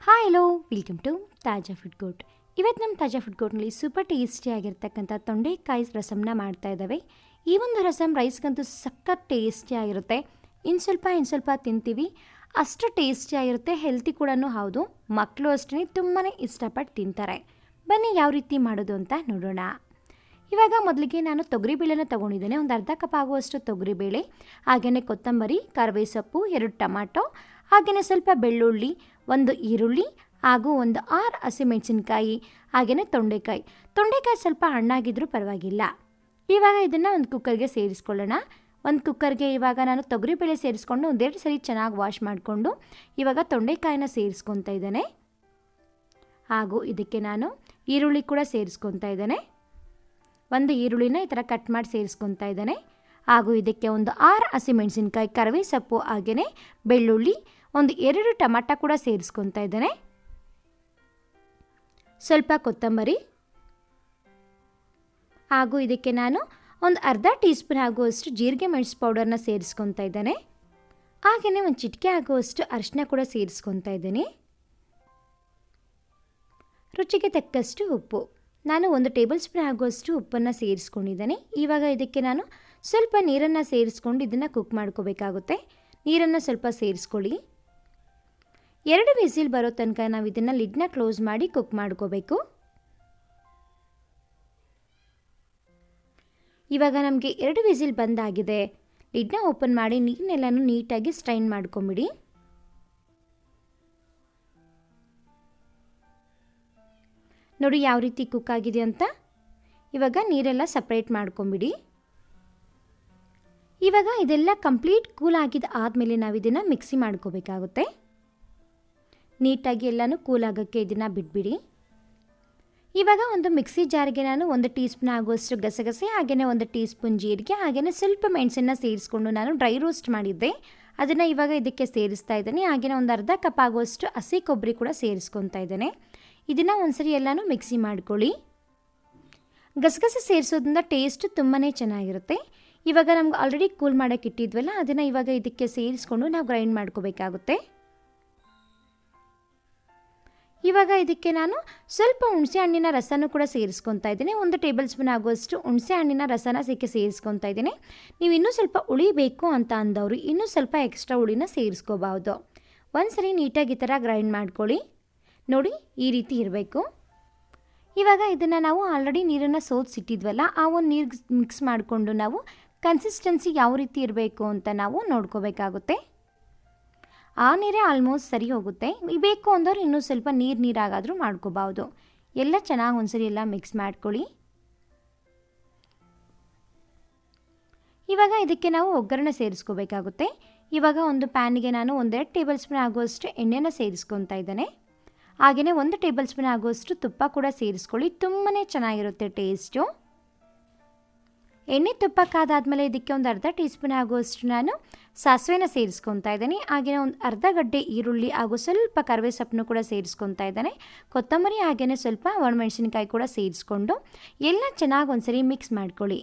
Hi hello welcome to ತಾಜಾ food court. ಇವತ್ತು ನಮ್ಮ ತಾಜಾ ಫುಡ್ ಕೋರ್ಟ್ನಲ್ಲಿ ಸೂಪರ್ ಟೇಸ್ಟಿಯಾಗಿರ್ತಕ್ಕಂಥ ತೊಂಡೆಕಾಯಿ ರಸಮ್ನ ಮಾಡ್ತಾ ಇದ್ದಾವೆ. ಈ ಒಂದು ರಸಮ್ ರೈಸ್ಗಂತೂ ಸಖತ್ ಟೇಸ್ಟಿಯಾಗಿರುತ್ತೆ. ಇನ್ನು ಸ್ವಲ್ಪ ತಿಂತೀವಿ, ಅಷ್ಟು ಟೇಸ್ಟಿಯಾಗಿರುತ್ತೆ. ಹೆಲ್ತಿ ಕೂಡ ಹೌದು, ಮಕ್ಕಳು ಅಷ್ಟೇ ತುಂಬಾ ಇಷ್ಟಪಟ್ಟು ತಿಂತಾರೆ. ಬನ್ನಿ ಯಾವ ರೀತಿ ಮಾಡೋದು ಅಂತ ನೋಡೋಣ. ಇವಾಗ ಮೊದಲಿಗೆ ನಾನು ತೊಗರಿಬೇಳೆನ ತೊಗೊಂಡಿದ್ದೇನೆ. ಒಂದು ಅರ್ಧ ಕಪ್ ಆಗುವಷ್ಟು ತೊಗರಿಬೇಳೆ, ಹಾಗೆಯೇ ಕೊತ್ತಂಬರಿ, ಕರಿಬೇವು ಸೊಪ್ಪು, 2 ಟೊಮಾಟೊ, ಹಾಗೆಯೇ ಸ್ವಲ್ಪ ಬೆಳ್ಳುಳ್ಳಿ, 1 ಈರುಳ್ಳಿ ಹಾಗೂ 6 ಹಸಿಮೆಣಸಿನ್ಕಾಯಿ, ಹಾಗೆಯೇ ತೊಂಡೆಕಾಯಿ ಸ್ವಲ್ಪ ಹಣ್ಣಾಗಿದ್ರೂ ಪರವಾಗಿಲ್ಲ. ಇವಾಗ ಇದನ್ನು ಒಂದು ಕುಕ್ಕರ್ಗೆ ಸೇರಿಸ್ಕೊಳ್ಳೋಣ. ಒಂದು ಕುಕ್ಕರ್ಗೆ ಇವಾಗ ನಾನು ತೊಗರಿಬೇಳೆ ಸೇರಿಸ್ಕೊಂಡು 1-2 ಸರಿ ಚೆನ್ನಾಗಿ ವಾಶ್ ಮಾಡಿಕೊಂಡು ಇವಾಗ ತೊಂಡೆಕಾಯಿನ ಸೇರಿಸ್ಕೊತಾ ಇದ್ದೇನೆ. ಹಾಗೂ ಇದಕ್ಕೆ ನಾನು ಈರುಳ್ಳಿ ಕೂಡ ಸೇರಿಸ್ಕೊತಾ ಇದ್ದೇನೆ. 1 ಈರುಳ್ಳಿನ ಈ ಥರ ಕಟ್ ಮಾಡಿ ಸೇರಿಸ್ಕೊತಾ ಇದ್ದೇನೆ. ಹಾಗೂ ಇದಕ್ಕೆ 6 ಹಸಿಮೆಣಸಿನ್ಕಾಯಿ, ಕರಿಬೇವು ಸೊಪ್ಪು, ಹಾಗೆಯೇ ಬೆಳ್ಳುಳ್ಳಿ, 2 ಟೊಮಾಟೊ ಕೂಡ ಸೇರಿಸ್ಕೊತಾ ಇದ್ದೇನೆ. ಸ್ವಲ್ಪ ಕೊತ್ತಂಬರಿ, ಹಾಗೂ ಇದಕ್ಕೆ ನಾನು ಒಂದು ಅರ್ಧ ಟೀ ಸ್ಪೂನ್ ಆಗುವಷ್ಟು ಜೀರಿಗೆ ಮೆಣಸು ಪೌಡರ್ನ ಸೇರಿಸ್ಕೊತಾ ಇದ್ದೇನೆ. ಹಾಗೆಯೇ ಒಂದು ಚಿಟಿಕೆ ಆಗುವಷ್ಟು ಅರಿಶಿನ ಕೂಡ ಸೇರಿಸ್ಕೊತಾ ಇದ್ದೀನಿ. ರುಚಿಗೆ ತಕ್ಕಷ್ಟು ಉಪ್ಪು, ನಾನು 1 ಟೇಬಲ್ ಸ್ಪೂನ್ ಆಗುವಷ್ಟು ಉಪ್ಪನ್ನು ಸೇರಿಸ್ಕೊಂಡಿದ್ದೇನೆ. ಇವಾಗ ಇದಕ್ಕೆ ನಾನು ಸ್ವಲ್ಪ ನೀರನ್ನು ಸೇರಿಸ್ಕೊಂಡು ಇದನ್ನು ಕುಕ್ ಮಾಡ್ಕೋಬೇಕಾಗುತ್ತೆ. ನೀರನ್ನು ಸ್ವಲ್ಪ ಸೇರಿಸ್ಕೊಳ್ಳಿ. 2 ವಿಸಿಲ್ ಬರೋ ತನಕ ನಾವು ಇದನ್ನು ಲಿಡ್ನ ಕ್ಲೋಸ್ ಮಾಡಿ ಕುಕ್ ಮಾಡ್ಕೋಬೇಕು. ಇವಾಗ ನಮಗೆ 2 ವಿಸಿಲ್ ಬಂದಾಗಿದೆ. ಲಿಡ್ನ ಓಪನ್ ಮಾಡಿ ನೀರನ್ನೆಲ್ಲನೂ ನೀಟಾಗಿ ಸ್ಟ್ರೈನ್ ಮಾಡ್ಕೊಂಬಿಡಿ. ನೋಡಿ ಯಾವ ರೀತಿ ಕುಕ್ ಆಗಿದೆ ಅಂತ. ಇವಾಗ ನೀರೆಲ್ಲ ಸಪ್ರೇಟ್ ಮಾಡ್ಕೊಂಬಿಡಿ. ಇವಾಗ ಇದೆಲ್ಲ ಕಂಪ್ಲೀಟ್ ಕೂಲ್ ಆಗಿದ್ದು ಆದಮೇಲೆ ನಾವು ಇದನ್ನು ಮಿಕ್ಸಿ ಮಾಡ್ಕೋಬೇಕಾಗುತ್ತೆ. ನೀಟಾಗಿ ಎಲ್ಲನೂ ಕೂಲ್ ಆಗೋಕ್ಕೆ ಇದನ್ನು ಬಿಟ್ಬಿಡಿ. ಇವಾಗ ಒಂದು ಮಿಕ್ಸಿ ಜಾರಿಗೆ ನಾನು 1 ಟೀ ಸ್ಪೂನ್ ಆಗುವಷ್ಟು ಗಸಗಸೆ, ಹಾಗೆಯೇ 1 ಟೀ ಸ್ಪೂನ್ ಜೀರಿಗೆ, ಹಾಗೆಯೇ ಸ್ವಲ್ಪ ಮೆಣಸನ್ನು ಸೇರಿಸ್ಕೊಂಡು ನಾನು ಡ್ರೈ ರೋಸ್ಟ್ ಮಾಡಿದ್ದೆ, ಅದನ್ನು ಇವಾಗ ಇದಕ್ಕೆ ಸೇರಿಸ್ತಾ ಇದ್ದೇನೆ. ಹಾಗೆಯೇ ಒಂದು ಅರ್ಧ ಕಪ್ ಆಗುವಷ್ಟು ಹಸಿ ಕೊಬ್ಬರಿ ಕೂಡ ಸೇರಿಸ್ಕೊತಾ ಇದ್ದೇನೆ. ಇದನ್ನು ಒಂದ್ಸರಿ ಎಲ್ಲನೂ ಮಿಕ್ಸಿ ಮಾಡ್ಕೊಳ್ಳಿ. ಗಸಗಸೆ ಸೇರಿಸೋದ್ರಿಂದ ಟೇಸ್ಟ್ ತುಂಬಾ ಚೆನ್ನಾಗಿರುತ್ತೆ. ಇವಾಗ ನಮ್ಗೆ ಆಲ್ರೆಡಿ ಕೂಲ್ ಮಾಡೋಕ್ಕೆ ಇಟ್ಟಿದ್ವಲ್ಲ, ಅದನ್ನು ಇವಾಗ ಇದಕ್ಕೆ ಸೇರಿಸ್ಕೊಂಡು ನಾವು ಗ್ರೈಂಡ್ ಮಾಡ್ಕೋಬೇಕಾಗುತ್ತೆ. ಇವಾಗ ಇದಕ್ಕೆ ನಾನು ಸ್ವಲ್ಪ ಹುಣಸೆ ಹಣ್ಣಿನ ರಸನೂ ಕೂಡ ಸೇರಿಸ್ಕೊತಾ ಇದ್ದೀನಿ. 1 ಟೇಬಲ್ ಸ್ಪೂನ್ ಆಗುವಷ್ಟು ಹುಣಸೆ ಹಣ್ಣಿನ ರಸನ ಸೇರಿಸ್ಕೊತಾ ಇದ್ದೀನಿ. ನೀವು ಇನ್ನೂ ಸ್ವಲ್ಪ ಹುಳಿ ಬೇಕು ಅಂತ ಅಂದವರು ಇನ್ನೂ ಸ್ವಲ್ಪ ಎಕ್ಸ್ಟ್ರಾ ಹುಳಿನ ಸೇರಿಸ್ಕೋಬಹುದು. ಒಂದ್ಸರಿ ನೀಟಾಗಿ ಈ ಥರ ಗ್ರೈಂಡ್ ಮಾಡ್ಕೊಳ್ಳಿ. ನೋಡಿ ಈ ರೀತಿ ಇರಬೇಕು. ಇವಾಗ ಇದನ್ನು ನಾವು ಆಲ್ರೆಡಿ ನೀರನ್ನು ಸೋಸಿಟ್ಟಿದ್ವಲ್ಲ, ಆ ಒಂದು ನೀರು ಮಿಕ್ಸ್ ಮಾಡಿಕೊಂಡು ನಾವು ಕನ್ಸಿಸ್ಟೆನ್ಸಿ ಯಾವ ರೀತಿ ಇರಬೇಕು ಅಂತ ನಾವು ನೋಡ್ಕೋಬೇಕಾಗುತ್ತೆ. ಆ ನೀರೇ ಆಲ್ಮೋಸ್ಟ್ ಸರಿ ಹೋಗುತ್ತೆ. ಬೇಕು ಅಂದವ್ರು ಇನ್ನೂ ಸ್ವಲ್ಪ ನೀರಾಗಾದರೂ ಮಾಡ್ಕೋಬಹುದು. ಎಲ್ಲ ಚೆನ್ನಾಗಿ ಒಂದ್ಸರಿ ಎಲ್ಲ ಮಿಕ್ಸ್ ಮಾಡ್ಕೊಳ್ಳಿ. ಇವಾಗ ಇದಕ್ಕೆ ನಾವು ಒಗ್ಗರಣೆ ಸೇರಿಸ್ಕೋಬೇಕಾಗುತ್ತೆ. ಇವಾಗ ಒಂದು ಪ್ಯಾನಿಗೆ ನಾನು 1-2 ಟೇಬಲ್ ಸ್ಪೂನ್ ಆಗುವಷ್ಟು ಎಣ್ಣೆನ ಸೇರಿಸ್ಕೊತಾ ಇದ್ದೇನೆ. ಹಾಗೆಯೇ 1 ಟೇಬಲ್ ಸ್ಪೂನ್ ಆಗುವಷ್ಟು ತುಪ್ಪ ಕೂಡ ಸೇರಿಸ್ಕೊಳ್ಳಿ. ತುಂಬಾ ಚೆನ್ನಾಗಿರುತ್ತೆ ಟೇಸ್ಟು. ಎಣ್ಣೆ ತುಪ್ಪ ಕಾದಾದಮೇಲೆ ಇದಕ್ಕೆ ಒಂದು ಅರ್ಧ ಟೀ ಸ್ಪೂನ್ ಆಗುವಷ್ಟು ನಾನು ಸಾಸಿವೆನ ಸೇರಿಸ್ಕೊತಾ ಇದ್ದೀನಿ. ಹಾಗೆಯೇ ಒಂದು ಅರ್ಧ ಗಡ್ಡೆ ಈರುಳ್ಳಿ ಹಾಗೂ ಸ್ವಲ್ಪ ಕರಿಬೇವು ಸೊಪ್ಪನ್ನು ಕೂಡ ಸೇರಿಸ್ಕೊತಾ ಇದ್ದೇನೆ. ಕೊತ್ತಂಬರಿ ಹಾಗೆಯೇ ಸ್ವಲ್ಪ ಒಣಮೆಣಸಿನಕಾಯಿ ಕೂಡ ಸೇರಿಸ್ಕೊಂಡು ಎಲ್ಲ ಚೆನ್ನಾಗಿ ಒಂದ್ಸರಿ ಮಿಕ್ಸ್ ಮಾಡ್ಕೊಳ್ಳಿ.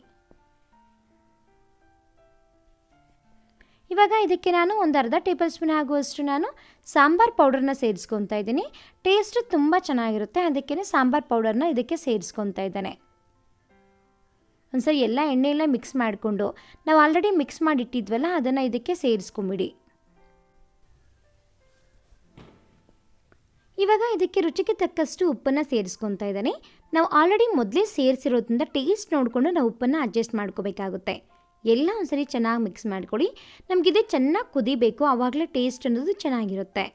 ಇವಾಗ ಇದಕ್ಕೆ ನಾನು ಒಂದು ಅರ್ಧ ಟೇಬಲ್ ಸ್ಪೂನ್ ಆಗುವಷ್ಟು ನಾನು ಸಾಂಬಾರ್ ಪೌಡರ್ನ ಸೇರಿಸ್ಕೊತಾ ಇದ್ದೀನಿ. ಟೇಸ್ಟ್ ತುಂಬ ಚೆನ್ನಾಗಿರುತ್ತೆ, ಅದಕ್ಕೆ ಸಾಂಬಾರ್ ಪೌಡರ್ನ ಇದಕ್ಕೆ ಸೇರಿಸ್ಕೊತಾ ಇದ್ದೇನೆ. ಒಂದ್ಸರಿ ಎಲ್ಲ ಎಣ್ಣೆಯೆಲ್ಲ ಮಿಕ್ಸ್ ಮಾಡಿಕೊಂಡು ನಾವು ಆಲ್ರೆಡಿ ಮಿಕ್ಸ್ ಮಾಡಿಟ್ಟಿದ್ವಲ್ಲ, ಅದನ್ನು ಇದಕ್ಕೆ ಸೇರಿಸ್ಕೊಂಬಿಡಿ. ಇವಾಗ ಇದಕ್ಕೆ ರುಚಿಗೆ ತಕ್ಕಷ್ಟು ಉಪ್ಪನ್ನು ಸೇರಿಸ್ಕೊತಾ ಇದ್ದೇನೆ. ನಾವು ಆಲ್ರೆಡಿ ಮೊದಲೇ ಸೇರಿಸಿರೋದ್ರಿಂದ ಟೇಸ್ಟ್ ನೋಡಿಕೊಂಡು ನಾವು ಉಪ್ಪನ್ನು ಅಡ್ಜಸ್ಟ್ ಮಾಡ್ಕೋಬೇಕಾಗುತ್ತೆ. ಎಲ್ಲ ಒಂದ್ಸರಿ ಚೆನ್ನಾಗಿ ಮಿಕ್ಸ್ ಮಾಡ್ಕೊಳ್ಳಿ. ನಮಗಿದು ಚೆನ್ನಾಗಿ ಕುದಿಬೇಕು, ಆವಾಗಲೇ ಟೇಸ್ಟ್ ಅನ್ನೋದು ಚೆನ್ನಾಗಿರುತ್ತೆ.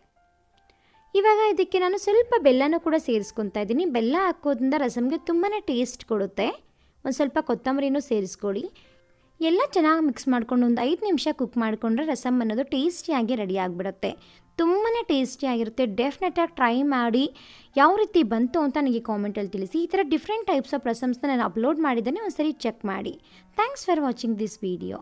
ಇವಾಗ ಇದಕ್ಕೆ ನಾನು ಸ್ವಲ್ಪ ಬೆಲ್ಲನೂ ಕೂಡ ಸೇರಿಸ್ಕೊತಾ ಇದ್ದೀನಿ. ಬೆಲ್ಲ ಹಾಕೋದ್ರಿಂದ ರಸಮ್ಗೆ ತುಂಬಾ ಟೇಸ್ಟ್ ಕೊಡುತ್ತೆ. ಒಂದು ಸ್ವಲ್ಪ ಕೊತ್ತಂಬರಿನೂ ಸೇರಿಸ್ಕೊಳ್ಳಿ. ಎಲ್ಲ ಚೆನ್ನಾಗಿ ಮಿಕ್ಸ್ ಮಾಡ್ಕೊಂಡು ಒಂದು 5 ನಿಮಿಷ ಕುಕ್ ಮಾಡಿಕೊಂಡ್ರೆ ರಸಮ್ ಅನ್ನೋದು ಟೇಸ್ಟಿಯಾಗಿ ರೆಡಿ ಆಗಿಬಿಡುತ್ತೆ. ತುಂಬಾ ಟೇಸ್ಟಿಯಾಗಿರುತ್ತೆ. ಡೆಫಿನೆಟಾಗಿ ಟ್ರೈ ಮಾಡಿ ಯಾವ ರೀತಿ ಬಂತು ಅಂತ ನನಗೆ ಕಾಮೆಂಟಲ್ಲಿ ತಿಳಿಸಿ. ಈ ಥರ ಡಿಫ್ರೆಂಟ್ ಟೈಪ್ಸ್ ಆಫ್ ರಸಮ್ಸ್ನ ನಾನು ಅಪ್ಲೋಡ್ ಮಾಡಿದ್ದೇನೆ, ಒಂದ್ಸರಿ ಚೆಕ್ ಮಾಡಿ. Thanks for watching this video.